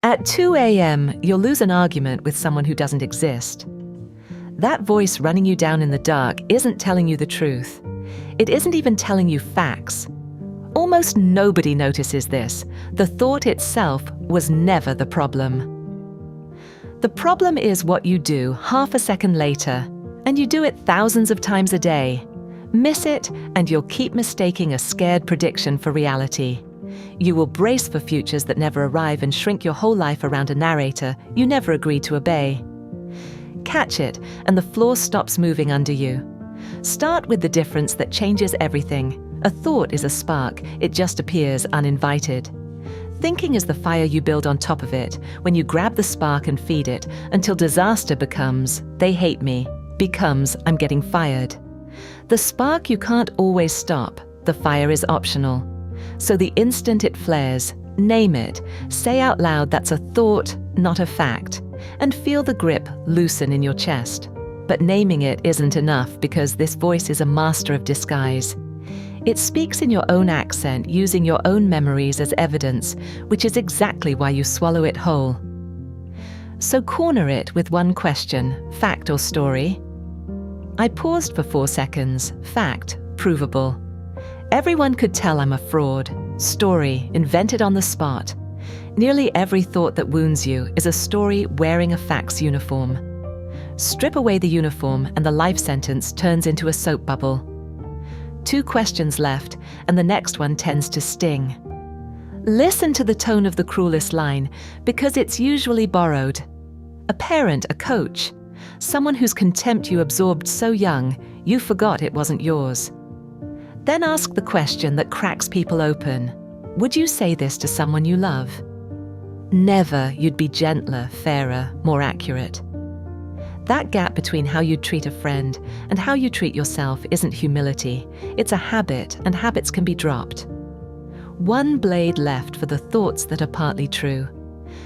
At 2 a.m., you'll lose an argument with someone who doesn't exist. That voice running you down in the dark isn't telling you the truth. It isn't even telling you facts. Almost nobody notices this. The thought itself was never the problem. The problem is what you do half a second later, and you do it thousands of times a day. Miss it, and you'll keep mistaking a scared prediction for reality. You will brace for futures that never arrive and shrink your whole life around a narrator you never agreed to obey. Catch it, and the floor stops moving under you. Start with the difference that changes everything. A thought is a spark, it just appears uninvited. Thinking is the fire you build on top of it, when you grab the spark and feed it, until disaster becomes, they hate me, becomes, I'm getting fired. The spark you can't always stop, the fire is optional. So the instant it flares, name it, say out loud that's a thought, not a fact, and feel the grip loosen in your chest. But naming it isn't enough because this voice is a master of disguise. It speaks in your own accent, using your own memories as evidence, which is exactly why you swallow it whole. So corner it with one question, fact or story? I paused for 4 seconds. Fact, provable. Everyone could tell I'm a fraud. Story, invented on the spot. Nearly every thought that wounds you is a story wearing a fact's uniform. Strip away the uniform and the life sentence turns into a soap bubble. 2 questions left, and the next one tends to sting. Listen to the tone of the cruelest line, because it's usually borrowed. A parent, a coach, someone whose contempt you absorbed so young, you forgot it wasn't yours. Then ask the question that cracks people open. Would you say this to someone you love? Never. You'd be gentler, fairer, more accurate. That gap between how you treat a friend and how you treat yourself isn't humility. It's a habit, and habits can be dropped. One blade left for the thoughts that are partly true.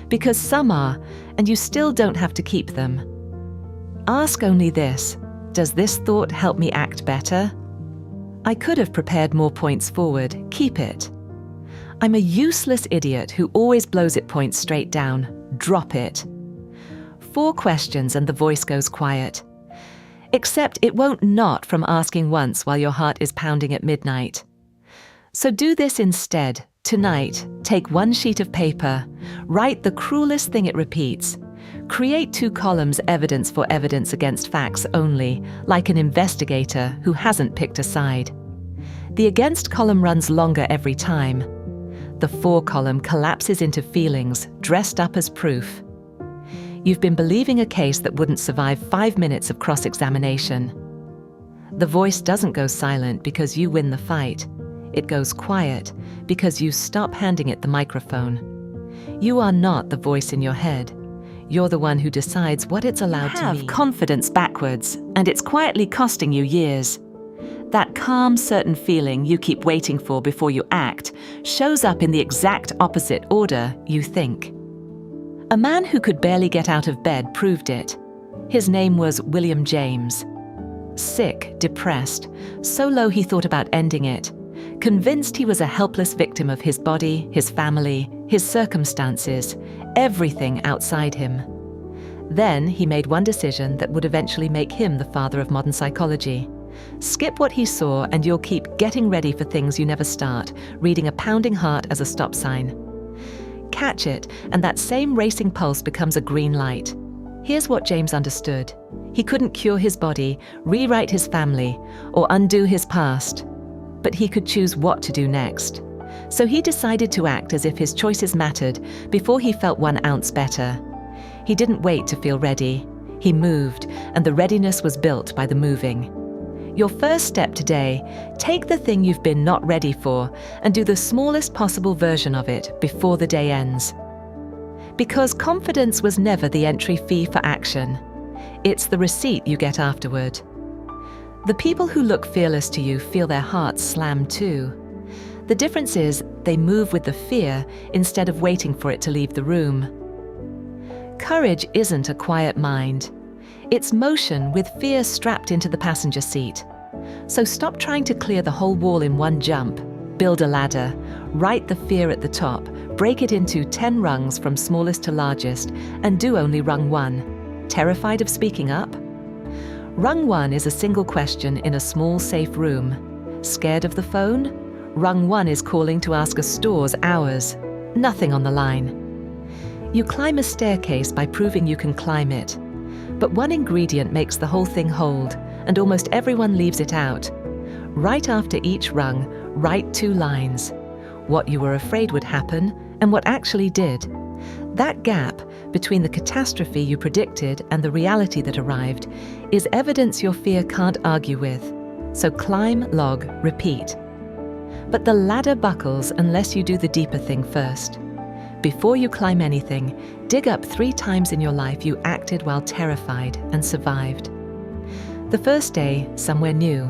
Because some are, and you still don't have to keep them. Ask only this: does this thought help me act better? I could have prepared more points forward. Keep it. I'm a useless idiot who always blows it points straight down. Drop it. 4 questions and the voice goes quiet. Except it won't not from asking once while your heart is pounding at midnight. So do this instead. Tonight, take 1 sheet of paper. Write the cruelest thing it repeats. Create 2 columns, evidence for evidence against facts only, like an investigator who hasn't picked a side. The against column runs longer every time. The for column collapses into feelings, dressed up as proof. You've been believing a case that wouldn't survive 5 minutes of cross-examination. The voice doesn't go silent because you win the fight. It goes quiet because you stop handing it the microphone. You are not the voice in your head. You're the one who decides what it's allowed to mean. You have confidence backwards, and it's quietly costing you years. That calm, certain feeling you keep waiting for before you act shows up in the exact opposite order you think. A man who could barely get out of bed proved it. His name was William James. Sick, depressed, so low he thought about ending it. Convinced he was a helpless victim of his body, his family, his circumstances, everything outside him. Then he made one decision that would eventually make him the father of modern psychology. Skip what he saw and you'll keep getting ready for things you never start, reading a pounding heart as a stop sign. Catch it, and that same racing pulse becomes a green light. Here's what James understood. He couldn't cure his body, rewrite his family, or undo his past. But he could choose what to do next. So he decided to act as if his choices mattered before he felt 1 ounce better. He didn't wait to feel ready. He moved, and the readiness was built by the moving. Your first step today, take the thing you've been not ready for and do the smallest possible version of it before the day ends. Because confidence was never the entry fee for action. It's the receipt you get afterward. The people who look fearless to you feel their hearts slam too. The difference is they move with the fear instead of waiting for it to leave the room. Courage isn't a quiet mind. It's motion with fear strapped into the passenger seat. So stop trying to clear the whole wall in one jump. Build a ladder. Write the fear at the top. Break it into 10 rungs from smallest to largest and do only rung 1. Terrified of speaking up? Rung 1 is a single question in a small, safe room. Scared of the phone? Rung 1 is calling to ask a store's hours. Nothing on the line. You climb a staircase by proving you can climb it. But one ingredient makes the whole thing hold, and almost everyone leaves it out. Right after each rung, write 2 lines. What you were afraid would happen, and what actually did. That gap between the catastrophe you predicted and the reality that arrived is evidence your fear can't argue with. So climb, log, repeat. But the ladder buckles unless you do the deeper thing first. Before you climb anything, dig up 3 times in your life you acted while terrified and survived. The first day, somewhere new.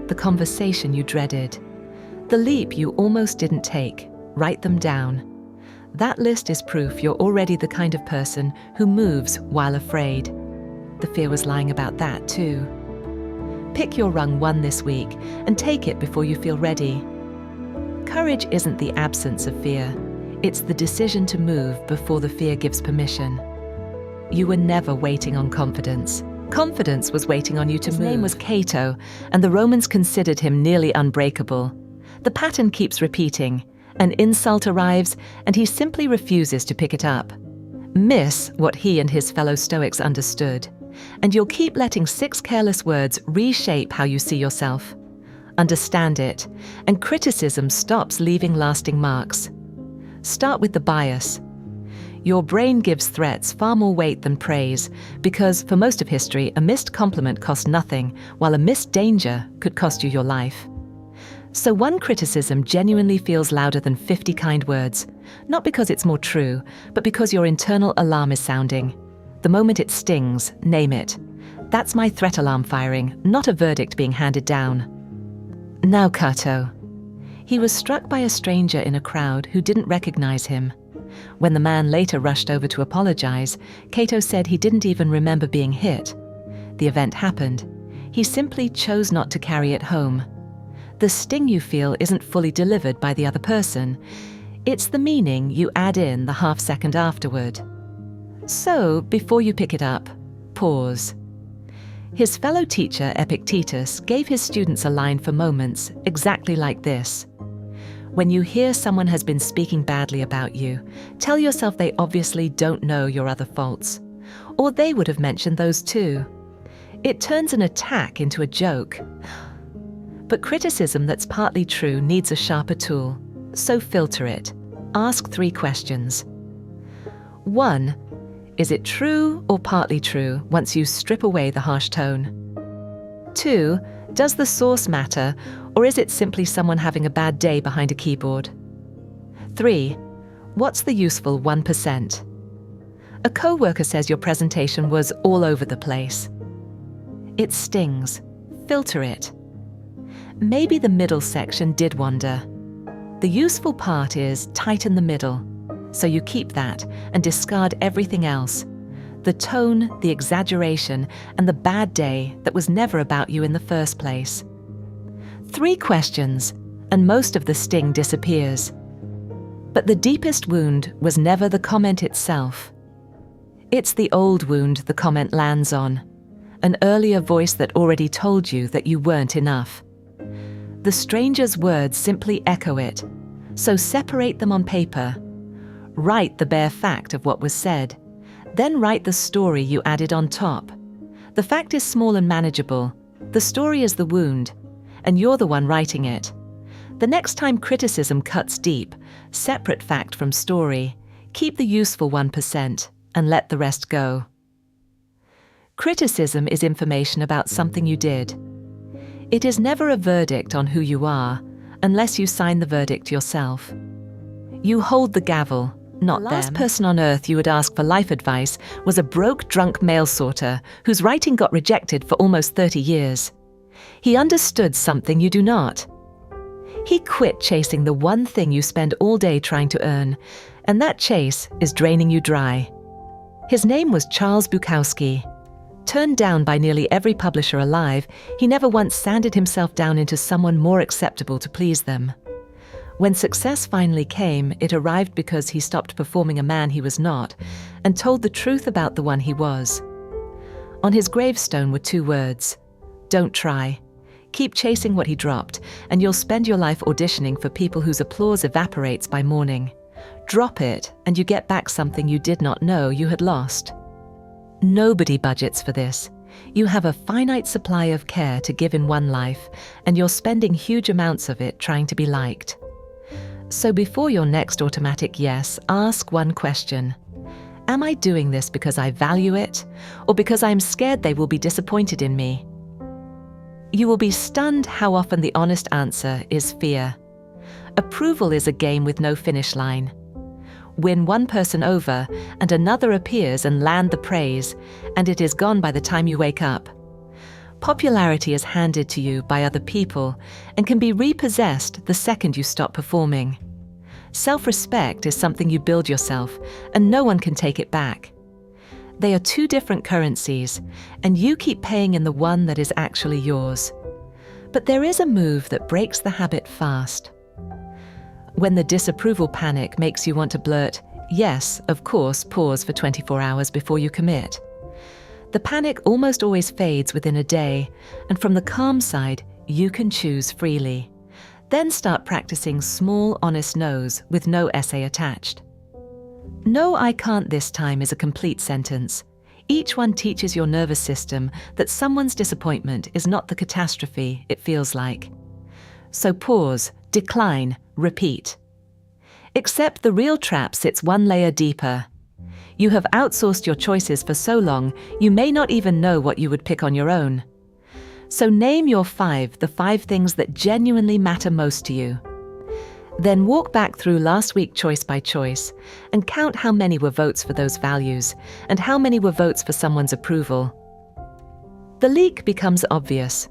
The conversation you dreaded. The leap you almost didn't take. Write them down. That list is proof you're already the kind of person who moves while afraid. The fear was lying about that too. Pick your rung 1 this week and take it before you feel ready. Courage isn't the absence of fear. It's the decision to move before the fear gives permission. You were never waiting on confidence. Confidence was waiting on you to move. His name was Cato, and the Romans considered him nearly unbreakable. The pattern keeps repeating. An insult arrives, and he simply refuses to pick it up. Miss what he and his fellow Stoics understood, and you'll keep letting 6 careless words reshape how you see yourself. Understand it, and criticism stops leaving lasting marks. Start with the bias. Your brain gives threats far more weight than praise, because for most of history, a missed compliment cost nothing, while a missed danger could cost you your life. So one criticism genuinely feels louder than 50 kind words, not because it's more true, but because your internal alarm is sounding. The moment it stings, name it. That's my threat alarm firing, not a verdict being handed down. Now Cato. He was struck by a stranger in a crowd who didn't recognize him. When the man later rushed over to apologize, Cato said he didn't even remember being hit. The event happened. He simply chose not to carry it home. The sting you feel isn't fully delivered by the other person. It's the meaning you add in the half-second afterward. So, before you pick it up, pause. His fellow teacher, Epictetus, gave his students a line for moments exactly like this. When you hear someone has been speaking badly about you, tell yourself they obviously don't know your other faults. Or they would have mentioned those too. It turns an attack into a joke. But criticism that's partly true needs a sharper tool, so filter it. Ask 3 questions. 1. Is it true or partly true once you strip away the harsh tone? 2. Does the source matter, or is it simply someone having a bad day behind a keyboard? 3. What's the useful 1%? A co-worker says your presentation was all over the place. It stings. Filter it. Maybe the middle section did wander. The useful part is tighten the middle, so you keep that and discard everything else. The tone, the exaggeration, and the bad day that was never about you in the first place. 3 questions, and most of the sting disappears. But the deepest wound was never the comment itself. It's the old wound the comment lands on, an earlier voice that already told you that you weren't enough. The stranger's words simply echo it, so separate them on paper. Write the bare fact of what was said, then write the story you added on top. The fact is small and manageable. The story is the wound, and you're the one writing it. The next time criticism cuts deep, separate fact from story, keep the useful 1% and let the rest go. Criticism is information about something you did. It is never a verdict on who you are, unless you sign the verdict yourself. You hold the gavel, not them. The last person on earth you would ask for life advice was a broke, drunk mail sorter whose writing got rejected for almost 30 years. He understood something you do not. He quit chasing the one thing you spend all day trying to earn, and that chase is draining you dry. His name was Charles Bukowski. Turned down by nearly every publisher alive, he never once sanded himself down into someone more acceptable to please them. When success finally came, it arrived because he stopped performing a man he was not and told the truth about the one he was. On his gravestone were 2 words: "Don't try." Keep chasing what he dropped, and you'll spend your life auditioning for people whose applause evaporates by morning. Drop it, and you get back something you did not know you had lost. Nobody budgets for this. You have a finite supply of care to give in one life, and you're spending huge amounts of it trying to be liked. So before your next automatic yes, ask one question. Am I doing this because I value it, or because I'm scared they will be disappointed in me? You will be stunned how often the honest answer is fear. Approval is a game with no finish line. Win one person over, and another appears and land the praise, and it is gone by the time you wake up. Popularity is handed to you by other people and can be repossessed the second you stop performing. Self-respect is something you build yourself, and no one can take it back. They are 2 different currencies, and you keep paying in the one that is actually yours. But there is a move that breaks the habit fast. When the disapproval panic makes you want to blurt, "Yes, of course," pause for 24 hours before you commit. The panic almost always fades within a day, and from the calm side, you can choose freely. Then start practicing small, honest no's with no essay attached. "No, I can't this time" is a complete sentence. Each one teaches your nervous system that someone's disappointment is not the catastrophe it feels like. So pause, decline, repeat. Except the real trap sits 1 layer deeper. You have outsourced your choices for so long, you may not even know what you would pick on your own. So name your 5, the 5 things that genuinely matter most to you. Then walk back through last week choice by choice and count how many were votes for those values and how many were votes for someone's approval. The leak becomes obvious.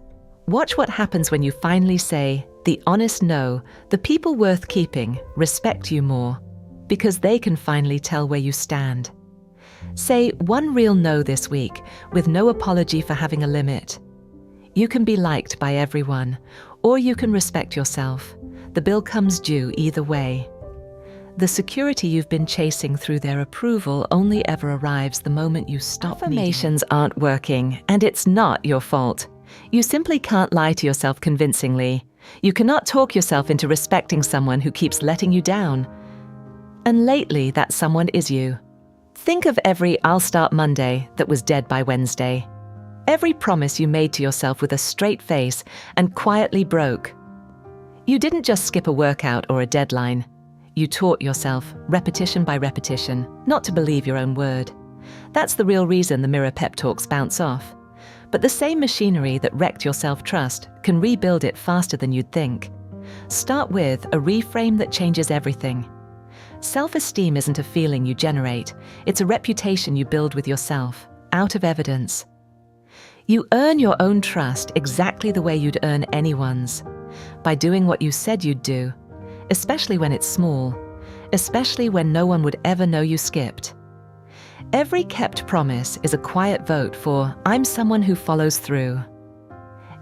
Watch what happens when you finally say, the honest no, the people worth keeping respect you more, because they can finally tell where you stand. Say one real no this week with no apology for having a limit. You can be liked by everyone, or you can respect yourself. The bill comes due either way. The security you've been chasing through their approval only ever arrives the moment you stop. Affirmations aren't working, and it's not your fault. You simply can't lie to yourself convincingly. You cannot talk yourself into respecting someone who keeps letting you down. And lately, that someone is you. Think of every "I'll start Monday" that was dead by Wednesday. Every promise you made to yourself with a straight face and quietly broke. You didn't just skip a workout or a deadline. You taught yourself, repetition by repetition, not to believe your own word. That's the real reason the mirror pep talks bounce off. But the same machinery that wrecked your self-trust can rebuild it faster than you'd think. Start with a reframe that changes everything. Self-esteem isn't a feeling you generate. It's a reputation you build with yourself, out of evidence. You earn your own trust exactly the way you'd earn anyone's, by doing what you said you'd do, especially when it's small, especially when no one would ever know you skipped. Every kept promise is a quiet vote for "I'm someone who follows through."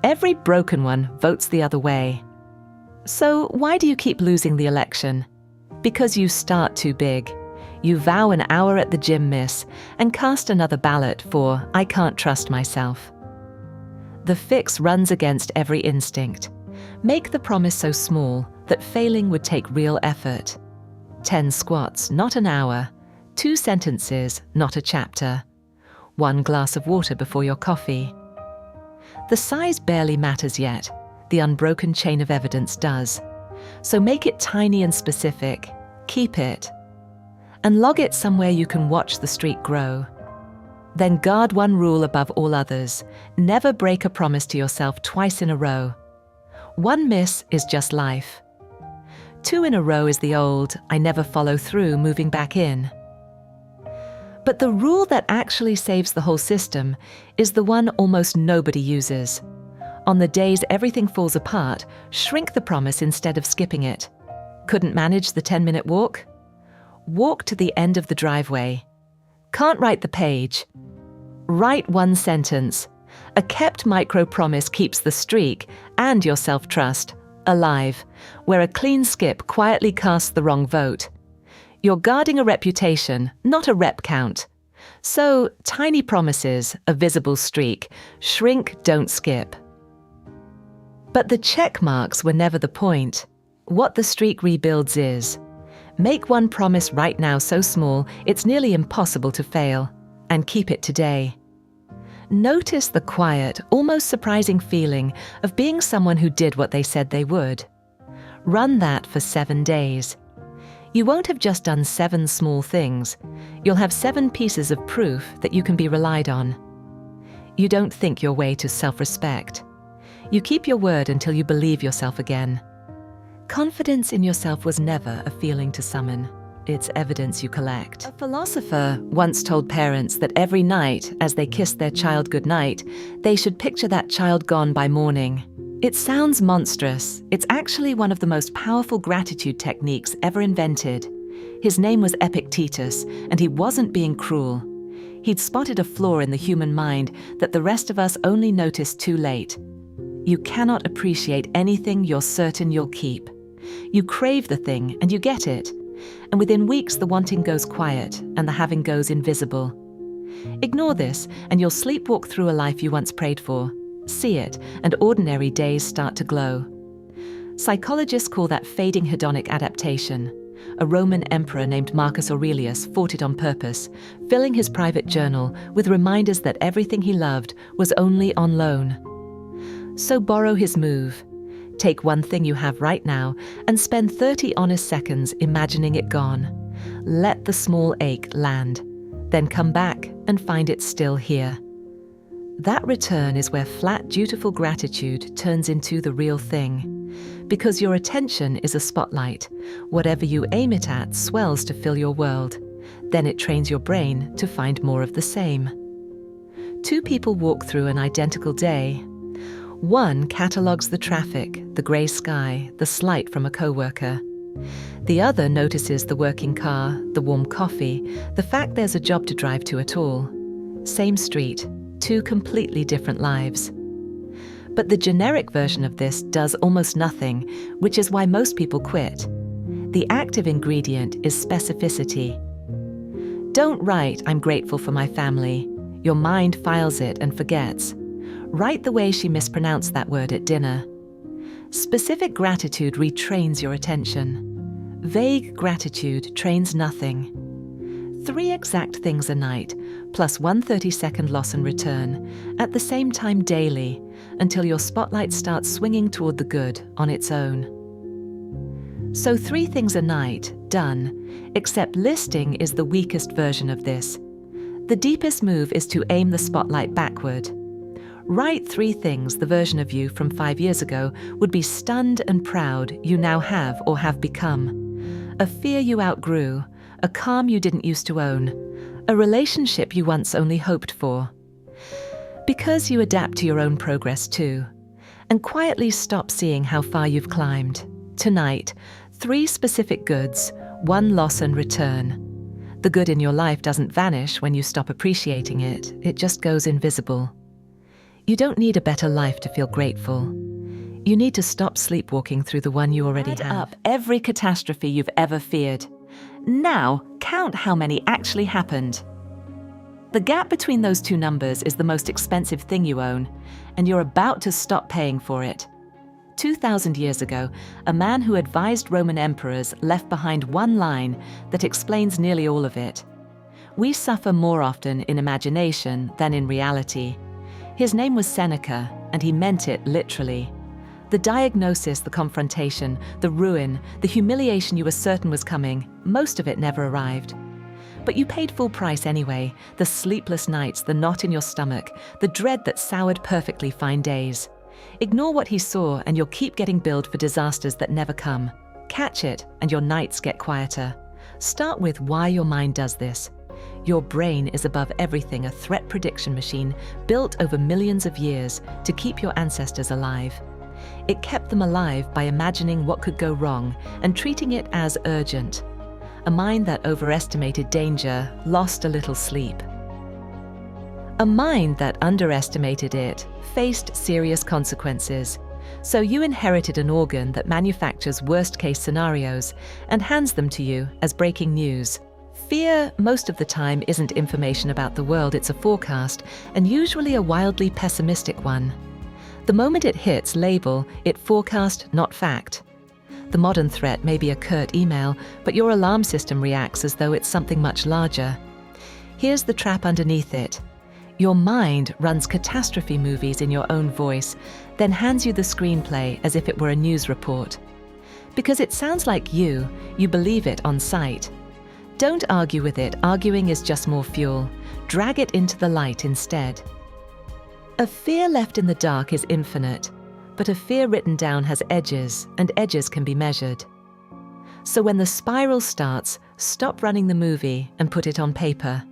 Every broken one votes the other way. So why do you keep losing the election? Because you start too big. You vow an hour at the gym miss and cast another ballot for "I can't trust myself." The fix runs against every instinct. Make the promise so small that failing would take real effort. 10 squats, not an hour. 2 sentences, not a chapter. 1 glass of water before your coffee. The size barely matters yet. The unbroken chain of evidence does. So make it tiny and specific. Keep it. And log it somewhere you can watch the streak grow. Then guard one rule above all others. Never break a promise to yourself twice in a row. 1 miss is just life. 2 in a row is the old "I never follow through" moving back in. But the rule that actually saves the whole system is the one almost nobody uses. On the days everything falls apart, shrink the promise instead of skipping it. Couldn't manage the 10-minute walk? Walk to the end of the driveway. Can't write the page? Write 1 sentence. A kept micro-promise keeps the streak and your self-trust alive, where a clean skip quietly casts the wrong vote. You're guarding a reputation, not a rep count. So, tiny promises, a visible streak, shrink, don't skip. But the check marks were never the point. What the streak rebuilds is, make one promise right now so small it's nearly impossible to fail, and keep it today. Notice the quiet, almost surprising feeling of being someone who did what they said they would. Run that for 7 days. You won't have just done 7 small things. You'll have 7 pieces of proof that you can be relied on. You don't think your way to self-respect. You keep your word until you believe yourself again. Confidence in yourself was never a feeling to summon. It's evidence you collect. A philosopher once told parents that every night, as they kissed their child goodnight, they should picture that child gone by morning. It sounds monstrous. It's actually one of the most powerful gratitude techniques ever invented. His name was Epictetus, and he wasn't being cruel. He'd spotted a flaw in the human mind that the rest of us only notice too late. You cannot appreciate anything you're certain you'll keep. You crave the thing, and you get it. And within weeks, the wanting goes quiet, and the having goes invisible. Ignore this, and you'll sleepwalk through a life you once prayed for. See it, and ordinary days start to glow. Psychologists call that fading hedonic adaptation. A Roman emperor named Marcus Aurelius fought it on purpose, filling his private journal with reminders that everything he loved was only on loan. So borrow his move. Take one thing you have right now and spend 30 honest seconds imagining it gone. Let the small ache land. Then come back and find it still here. That return is where flat, dutiful gratitude turns into the real thing. Because your attention is a spotlight. Whatever you aim it at swells to fill your world. Then it trains your brain to find more of the same. 2 people walk through an identical day. One catalogues the traffic, the grey sky, the slight from a coworker. The other notices the working car, the warm coffee, the fact there's a job to drive to at all. Same street, 2 completely different lives. But the generic version of this does almost nothing, which is why most people quit. The active ingredient is specificity. Don't write, "I'm grateful for my family." Your mind files it and forgets. Write the way she mispronounced that word at dinner. Specific gratitude retrains your attention. Vague gratitude trains nothing. 3 exact things a night, plus 1 30-second loss and return, at the same time daily, until your spotlight starts swinging toward the good on its own. So 3 things a night, done, except listing is the weakest version of this. The deepest move is to aim the spotlight backward. Write 3 things the version of you from 5 years ago would be stunned and proud you now have or have become. A fear you outgrew, a calm you didn't used to own, a relationship you once only hoped for. Because you adapt to your own progress too, and quietly stop seeing how far you've climbed. Tonight, 3 specific goods, 1 loss and return. The good in your life doesn't vanish when you stop appreciating it, it just goes invisible. You don't need a better life to feel grateful. You need to stop sleepwalking through the one you already have. Add up every catastrophe you've ever feared. Now, count how many actually happened. The gap between those 2 numbers is the most expensive thing you own, and you're about to stop paying for it. 2,000 years ago, a man who advised Roman emperors left behind one line that explains nearly all of it. We suffer more often in imagination than in reality. His name was Seneca, and he meant it literally. The diagnosis, the confrontation, the ruin, the humiliation you were certain was coming, most of it never arrived. But you paid full price anyway, the sleepless nights, the knot in your stomach, the dread that soured perfectly fine days. Ignore what he saw and you'll keep getting billed for disasters that never come. Catch it and your nights get quieter. Start with why your mind does this. Your brain is above everything a threat prediction machine built over millions of years to keep your ancestors alive. It kept them alive by imagining what could go wrong and treating it as urgent. A mind that overestimated danger lost a little sleep. A mind that underestimated it faced serious consequences. So you inherited an organ that manufactures worst-case scenarios and hands them to you as breaking news. Fear, most of the time, isn't information about the world, it's a forecast, and usually a wildly pessimistic one. The moment it hits label it forecast, not fact. The modern threat may be a curt email, but your alarm system reacts as though it's something much larger. Here's the trap underneath it. Your mind runs catastrophe movies in your own voice, then hands you the screenplay as if it were a news report. Because it sounds like you believe it on sight. Don't argue with it, arguing is just more fuel. Drag it into the light instead. A fear left in the dark is infinite, but a fear written down has edges, and edges can be measured. So when the spiral starts, stop running the movie and put it on paper.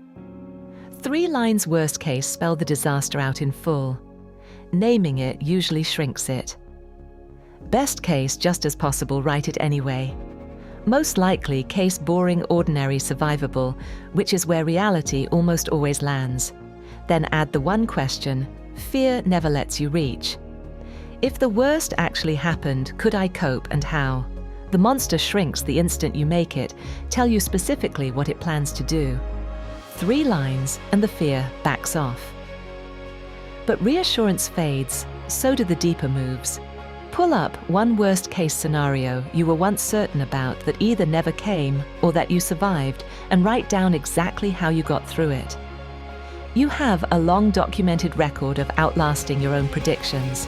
3 lines worst case spell the disaster out in full. Naming it usually shrinks it. Best case, just as possible, write it anyway. Most likely, case boring, ordinary, survivable, which is where reality almost always lands. Then add the one question fear never lets you reach. If the worst actually happened, could I cope and how? The monster shrinks the instant you make it, tell you specifically what it plans to do. 3 lines and the fear backs off. But reassurance fades, so do the deeper moves. Pull up one worst-case scenario you were once certain about that either never came or that you survived, and write down exactly how you got through it. You have a long-documented record of outlasting your own predictions.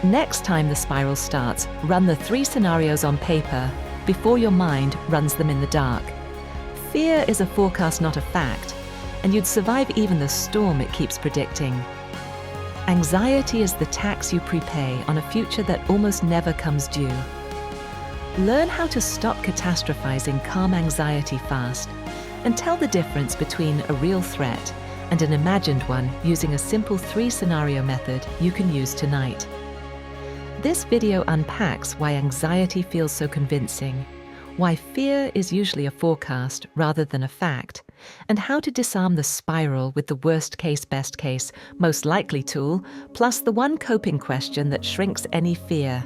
Next time the spiral starts, run the 3 scenarios on paper before your mind runs them in the dark. Fear is a forecast, not a fact, and you'd survive even the storm it keeps predicting. Anxiety is the tax you prepay on a future that almost never comes due. Learn how to stop catastrophizing calm anxiety fast, and tell the difference between a real threat and an imagined one using a simple 3-scenario method you can use tonight. This video unpacks why anxiety feels so convincing, why fear is usually a forecast rather than a fact, and how to disarm the spiral with the worst case, best case, most likely tool, plus the one coping question that shrinks any fear.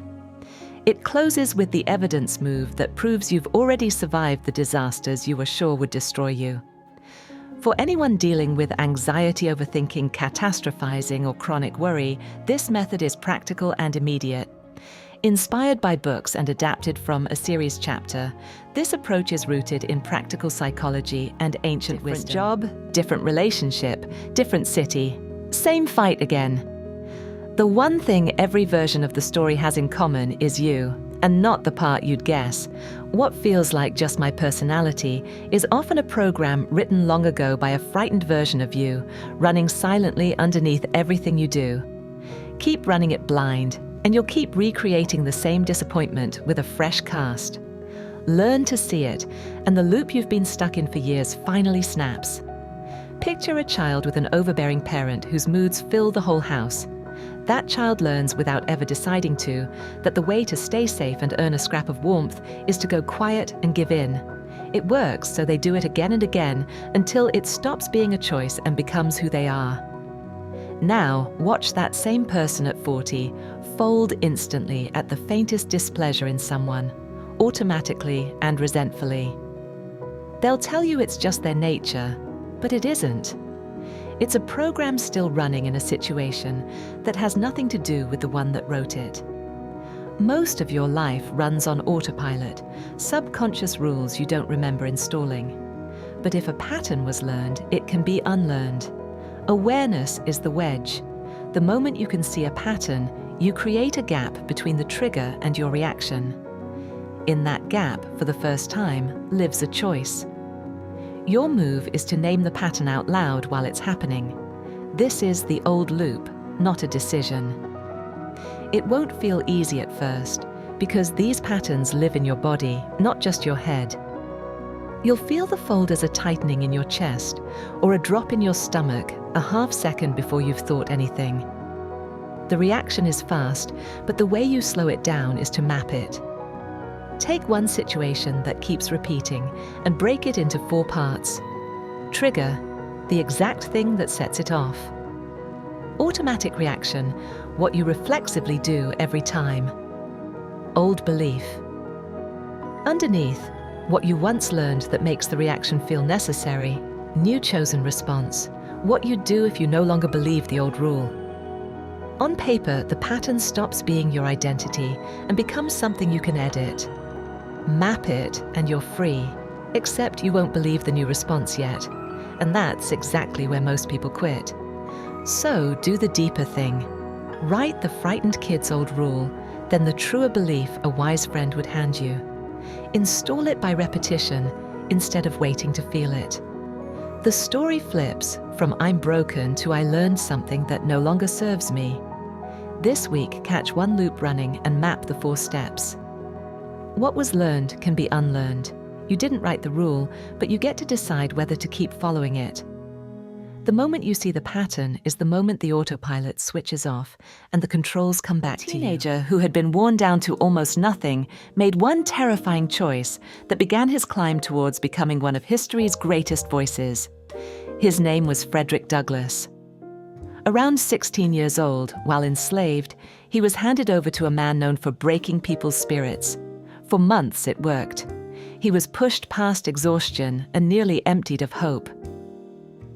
It closes with the evidence move that proves you've already survived the disasters you were sure would destroy you. For anyone dealing with anxiety, overthinking, catastrophizing, or chronic worry, this method is practical and immediate. Inspired by books and adapted from a series chapter, this approach is rooted in practical psychology and ancient wisdom. Different job, different relationship, different city, same fight again. The one thing every version of the story has in common is you, and not the part you'd guess. What feels like just my personality is often a program written long ago by a frightened version of you, running silently underneath everything you do. Keep running it blind, and you'll keep recreating the same disappointment with a fresh cast. Learn to see it, and the loop you've been stuck in for years finally snaps. Picture a child with an overbearing parent whose moods fill the whole house. That child learns without ever deciding to, that the way to stay safe and earn a scrap of warmth is to go quiet and give in. It works, so they do it again and again until it stops being a choice and becomes who they are. Now, watch that same person at 40 fold instantly at the faintest displeasure in someone, automatically and resentfully. They'll tell you it's just their nature, but it isn't. It's a program still running in a situation that has nothing to do with the one that wrote it. Most of your life runs on autopilot, subconscious rules you don't remember installing. But if a pattern was learned, it can be unlearned. Awareness is the wedge. The moment you can see a pattern, you create a gap between the trigger and your reaction. In that gap, for the first time, lives a choice. Your move is to name the pattern out loud while it's happening. This is the old loop, not a decision. It won't feel easy at first, because these patterns live in your body, not just your head. You'll feel the fold as a tightening in your chest, or a drop in your stomach, a half second before you've thought anything. The reaction is fast, but the way you slow it down is to map it. Take one situation that keeps repeating and break it into 4 parts. Trigger, the exact thing that sets it off. Automatic reaction, what you reflexively do every time. Old belief. Underneath, what you once learned that makes the reaction feel necessary, new chosen response, what you'd do if you no longer believe the old rule. On paper, the pattern stops being your identity and becomes something you can edit. Map it and you're free, except you won't believe the new response yet. And that's exactly where most people quit. So do the deeper thing. Write the frightened kid's old rule, then the truer belief a wise friend would hand you. Install it by repetition instead of waiting to feel it. The story flips from I'm broken to I learned something that no longer serves me. This week, catch one loop running and map the 4 steps. What was learned can be unlearned. You didn't write the rule, but you get to decide whether to keep following it. The moment you see the pattern is the moment the autopilot switches off and the controls come back to you. A teenager who had been worn down to almost nothing made one terrifying choice that began his climb towards becoming one of history's greatest voices. His name was Frederick Douglass. Around 16 years old, while enslaved, he was handed over to a man known for breaking people's spirits. For months it worked. He was pushed past exhaustion and nearly emptied of hope.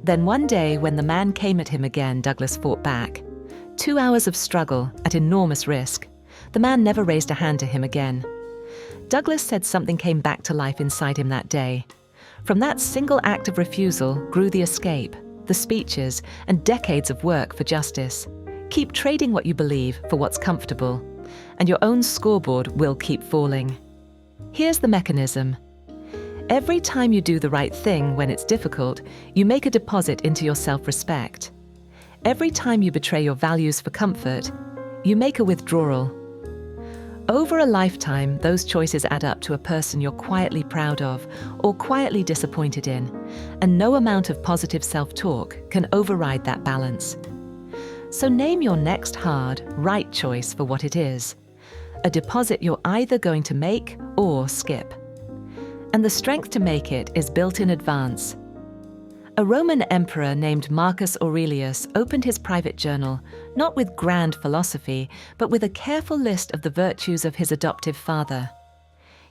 Then one day, when the man came at him again, Douglass fought back. 2 hours of struggle at enormous risk. The man never raised a hand to him again. Douglass said something came back to life inside him that day. From that single act of refusal grew the escape, the speeches, and decades of work for justice. Keep trading what you believe for what's comfortable, and your own scoreboard will keep falling. Here's the mechanism. Every time you do the right thing when it's difficult, you make a deposit into your self-respect. Every time you betray your values for comfort, you make a withdrawal. Over a lifetime, those choices add up to a person you're quietly proud of or quietly disappointed in, and no amount of positive self-talk can override that balance. So name your next hard, right choice for what it is. A deposit you're either going to make or skip. And the strength to make it is built in advance. A Roman emperor named Marcus Aurelius opened his private journal, not with grand philosophy, but with a careful list of the virtues of his adoptive father.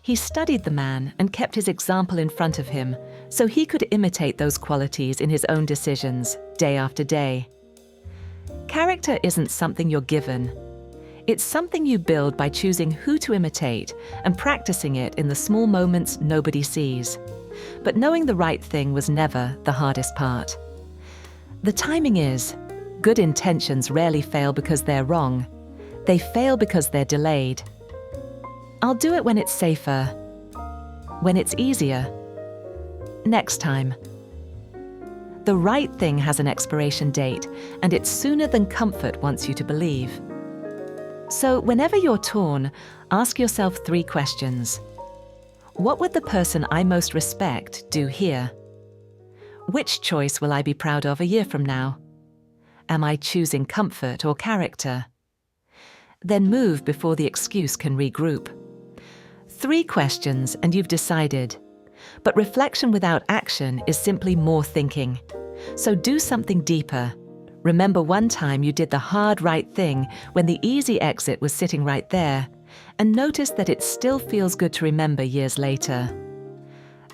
He studied the man and kept his example in front of him, so he could imitate those qualities in his own decisions, day after day. Character isn't something you're given. It's something you build by choosing who to imitate and practicing it in the small moments nobody sees. But knowing the right thing was never the hardest part. The timing is, good intentions rarely fail because they're wrong. They fail because they're delayed. I'll do it when it's safer, when it's easier, next time. The right thing has an expiration date, and it's sooner than comfort wants you to believe. So whenever you're torn, ask yourself 3 questions. What would the person I most respect do here? Which choice will I be proud of a year from now? Am I choosing comfort or character? Then move before the excuse can regroup. 3 questions and you've decided. But reflection without action is simply more thinking. So do something deeper. Remember one time you did the hard right thing when the easy exit was sitting right there, and notice that it still feels good to remember years later.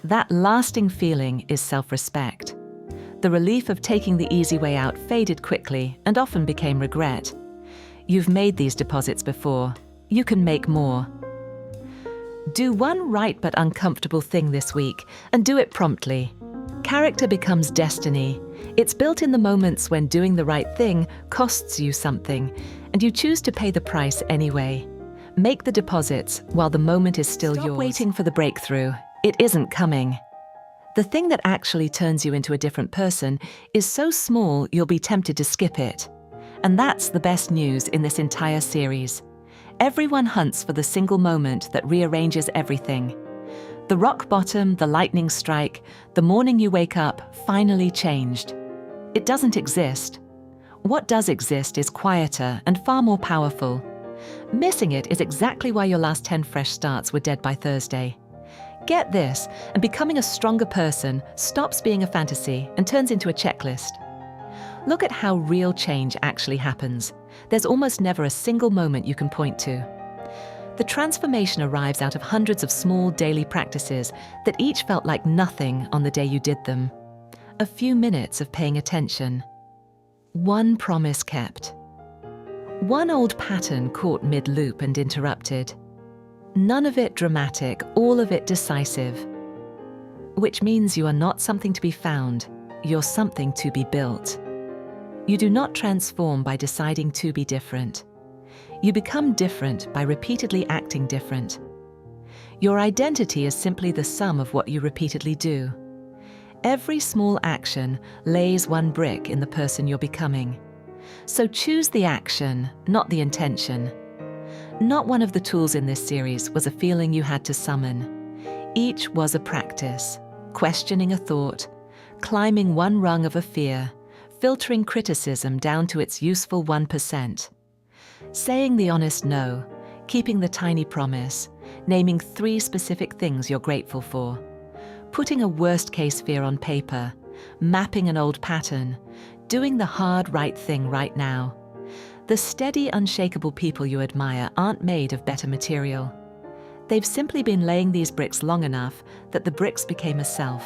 That lasting feeling is self-respect. The relief of taking the easy way out faded quickly and often became regret. You've made these deposits before. You can make more. Do one right but uncomfortable thing this week, and do it promptly. Character becomes destiny. It's built in the moments when doing the right thing costs you something, and you choose to pay the price anyway. Make the deposits while the moment is still yours. Stop waiting for the breakthrough. It isn't coming. The thing that actually turns you into a different person is so small you'll be tempted to skip it. And that's the best news in this entire series. Everyone hunts for the single moment that rearranges everything. The rock bottom, the lightning strike, the morning you wake up finally changed. It doesn't exist. What does exist is quieter and far more powerful. Missing it is exactly why your last 10 fresh starts were dead by Thursday. Get this, and becoming a stronger person stops being a fantasy and turns into a checklist. Look at how real change actually happens. There's almost never a single moment you can point to. The transformation arrives out of hundreds of small daily practices that each felt like nothing on the day you did them. A few minutes of paying attention. One promise kept. One old pattern caught mid-loop and interrupted. None of it dramatic, all of it decisive. Which means you are not something to be found, you're something to be built. You do not transform by deciding to be different. You become different by repeatedly acting different. Your identity is simply the sum of what you repeatedly do. Every small action lays one brick in the person you're becoming. So choose the action, not the intention. Not one of the tools in this series was a feeling you had to summon. Each was a practice, questioning a thought, climbing one rung of a fear, filtering criticism down to its useful 1%. Saying the honest no, keeping the tiny promise, naming 3 specific things you're grateful for, putting a worst-case fear on paper, mapping an old pattern, doing the hard right thing right now. The steady, unshakable people you admire aren't made of better material. They've simply been laying these bricks long enough that the bricks became a self.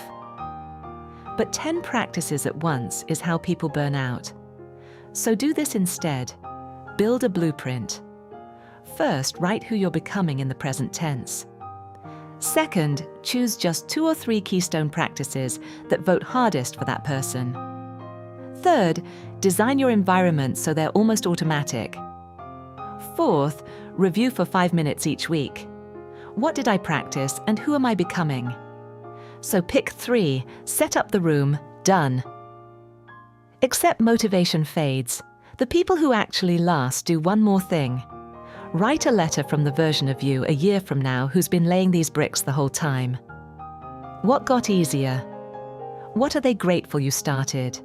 But 10 practices at once is how people burn out. So do this instead. Build a blueprint. First, write who you're becoming in the present tense. Second, choose just 2 or 3 keystone practices that vote hardest for that person. Third, design your environment so they're almost automatic. Fourth, review for 5 minutes each week. What did I practice and who am I becoming? So pick 3, set up the room, done. Accept motivation fades. The people who actually last do one more thing. Write a letter from the version of you a year from now who's been laying these bricks the whole time. What got easier? What are they grateful you started?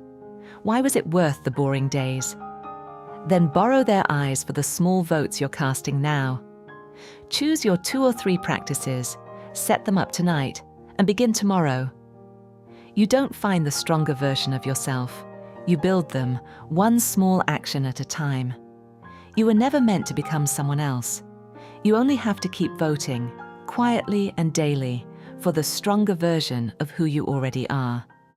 Why was it worth the boring days? Then borrow their eyes for the small votes you're casting now. Choose your 2 or 3 practices, set them up tonight, and begin tomorrow. You don't find the stronger version of yourself. You build them, one small action at a time. You were never meant to become someone else. You only have to keep voting, quietly and daily, for the stronger version of who you already are.